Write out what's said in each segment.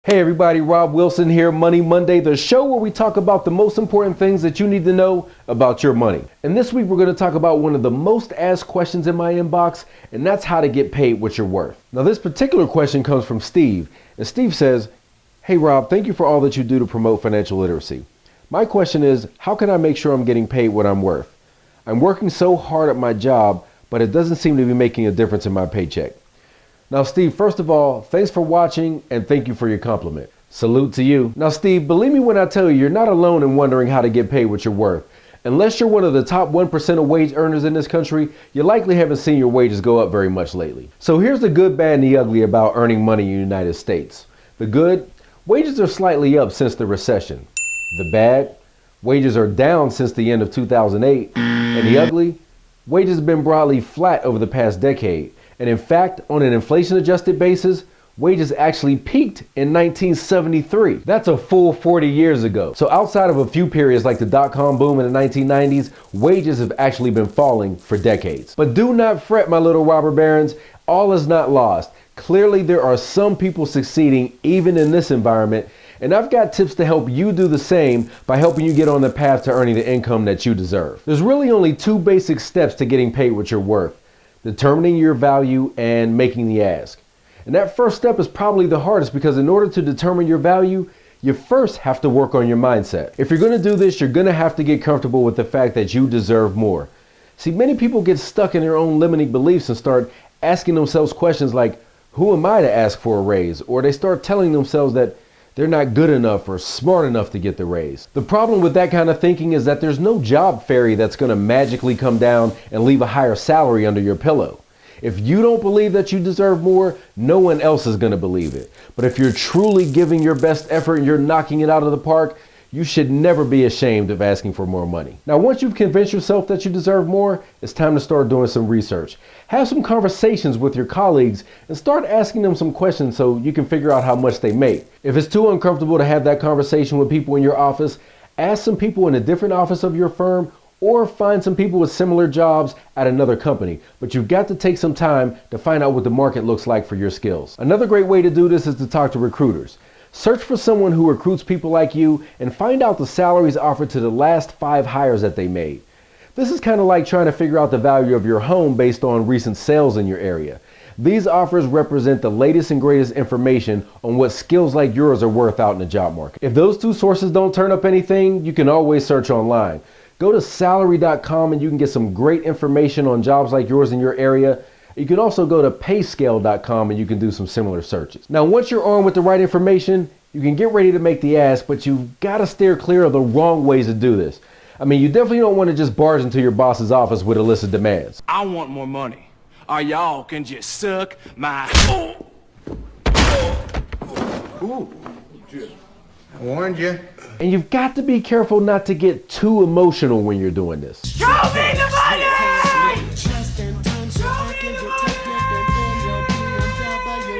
Hey everybody, Rob Wilson here, Money Monday, the show where we talk about the most important things that you need to know about your money. And this week we're going to talk about one of the most asked questions in my inbox, and that's how to get paid what you're worth. Now this particular question comes from Steve, and Steve says, "Hey Rob, thank you for all that you do to promote financial literacy. My question is, how can I make sure I'm getting paid what I'm worth? I'm working so hard at my job, but it doesn't seem to be making a difference in my paycheck." Now, Steve, first of all, thanks for watching and thank you for your compliment. Salute to you. Now, Steve, believe me when I tell you, you're not alone in wondering how to get paid what you're worth. Unless you're one of the top 1% of wage earners in this country, you likely haven't seen your wages go up very much lately. So here's the good, bad, and the ugly about earning money in the United States. The good, wages are slightly up since the recession. The bad, wages are down since the end of 2008. And the ugly, wages have been broadly flat over the past decade. And in fact, on an inflation-adjusted basis, wages actually peaked in 1973. That's a full 40 years ago. So outside of a few periods like the dot-com boom in the 1990s, wages have actually been falling for decades. But do not fret, my little robber barons. All is not lost. Clearly, there are some people succeeding even in this environment, and I've got tips to help you do the same by helping you get on the path to earning the income that you deserve. There's really only two basic steps to getting paid what you're worth: determining your value and making the ask. And that first step is probably the hardest, because in order to determine your value, you first have to work on your mindset. If you're going to do this, you're going to have to get comfortable with the fact that you deserve more. See, many people get stuck in their own limiting beliefs and start asking themselves questions like, who am I to ask for a raise? Or they start telling themselves that they're not good enough or smart enough to get the raise. The problem with that kind of thinking is that there's no job fairy that's going to magically come down and leave a higher salary under your pillow. If you don't believe that you deserve more, no one else is going to believe it. But if you're truly giving your best effort and you're knocking it out of the park, you should never be ashamed of asking for more money. Now, once you've convinced yourself that you deserve more, it's time to start doing some research. Have some conversations with your colleagues and start asking them some questions so you can figure out how much they make. If it's too uncomfortable to have that conversation with people in your office, ask some people in a different office of your firm, or find some people with similar jobs at another company. But you've got to take some time to find out what the market looks like for your skills. Another great way to do this is to talk to recruiters. Search for someone who recruits people like you and find out the salaries offered to the last 5 hires that they made. This is kind of like trying to figure out the value of your home based on recent sales in your area. These offers represent the latest and greatest information on what skills like yours are worth out in the job market. If those two sources don't turn up anything, you can always search online. Go to salary.com and you can get some great information on jobs like yours in your area. You can also go to payscale.com and you can do some similar searches. Now, once you're armed with the right information, you can get ready to make the ask, but you've got to steer clear of the wrong ways to do this. I mean, you definitely don't want to just barge into your boss's office with a list of demands. I want more money, or y'all can just suck my... Ooh, I warned you. And you've got to be careful not to get too emotional when you're doing this. Show me the money!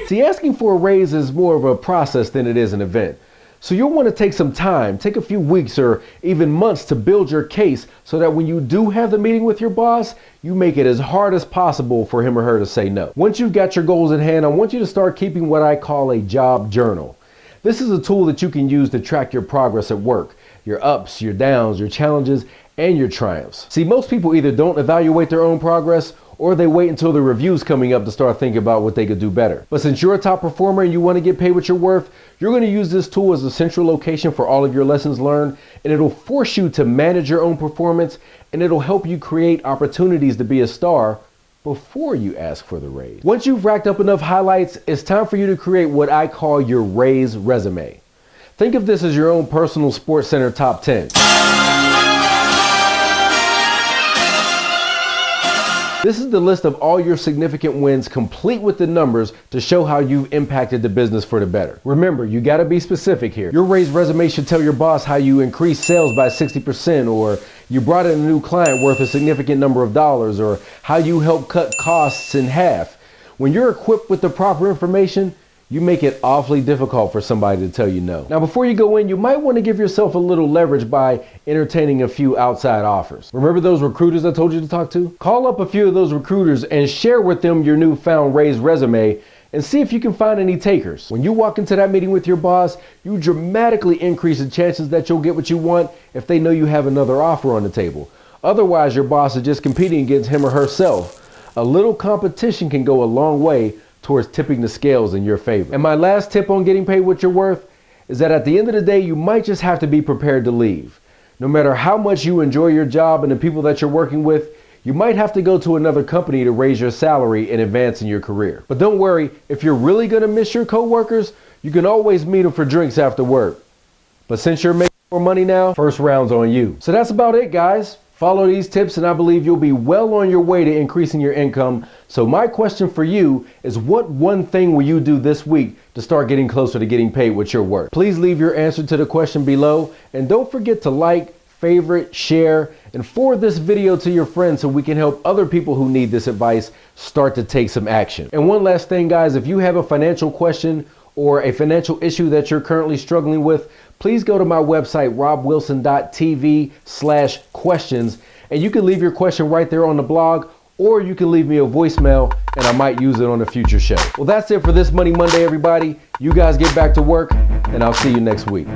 See, asking for a raise is more of a process than it is an event. So you'll want to take some time, take a few weeks or even months to build your case so that when you do have the meeting with your boss, you make it as hard as possible for him or her to say no. Once you've got your goals in hand, I want you to start keeping what I call a job journal. This is a tool that you can use to track your progress at work, your ups, your downs, your challenges, and your triumphs. See, most people either don't evaluate their own progress or they wait until the review's coming up to start thinking about what they could do better. But since you're a top performer and you want to get paid what you're worth, you're going to use this tool as a central location for all of your lessons learned, and it'll force you to manage your own performance, and it'll help you create opportunities to be a star before you ask for the raise. Once you've racked up enough highlights, it's time for you to create what I call your raise resume. Think of this as your own personal SportsCenter top 10. This is the list of all your significant wins, complete with the numbers to show how you've impacted the business for the better. Remember, you got to be specific here. Your raise resume should tell your boss how you increased sales by 60%, or you brought in a new client worth a significant number of dollars, or how you helped cut costs in half. When you're equipped with the proper information, you make it awfully difficult for somebody to tell you no. Now, before you go in, you might want to give yourself a little leverage by entertaining a few outside offers. Remember those recruiters I told you to talk to? Call up a few of those recruiters and share with them your newfound raised resume and see if you can find any takers. When you walk into that meeting with your boss, you dramatically increase the chances that you'll get what you want if they know you have another offer on the table. Otherwise, your boss is just competing against him or herself. A little competition can go a long way towards tipping the scales in your favor. And my last tip on getting paid what you're worth is that at the end of the day, you might just have to be prepared to leave. No matter how much you enjoy your job and the people that you're working with, you might have to go to another company to raise your salary and advance in your career. But don't worry, if you're really gonna miss your coworkers, you can always meet them for drinks after work. But since you're making more money now, first round's on you. So that's about it, guys. Follow these tips and I believe you'll be well on your way to increasing your income. So my question for you is, what one thing will you do this week to start getting closer to getting paid what you're worth? Please leave your answer to the question below, and don't forget to like, favorite, share, and forward this video to your friends so we can help other people who need this advice start to take some action. And one last thing, guys, if you have a financial question or a financial issue that you're currently struggling with, please go to my website, robwilson.tv/questions, and you can leave your question right there on the blog, or you can leave me a voicemail and I might use it on a future show. Well, that's it for this Money Monday, everybody. You guys get back to work, and I'll see you next week.